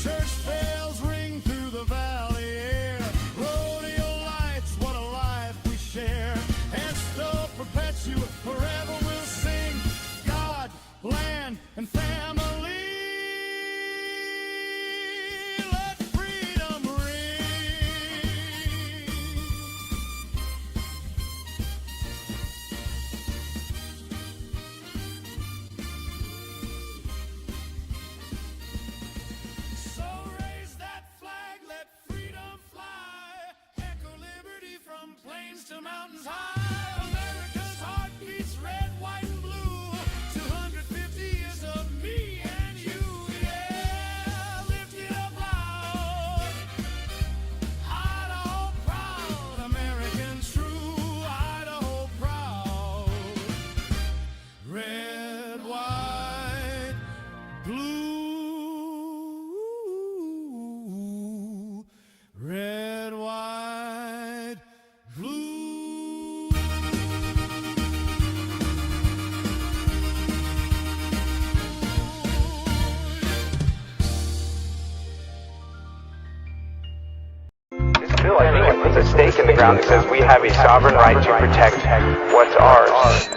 Church bells ring. Red, white, blue.
This bill, I think, puts a stake in the ground that says we have a sovereign right to protect what's ours.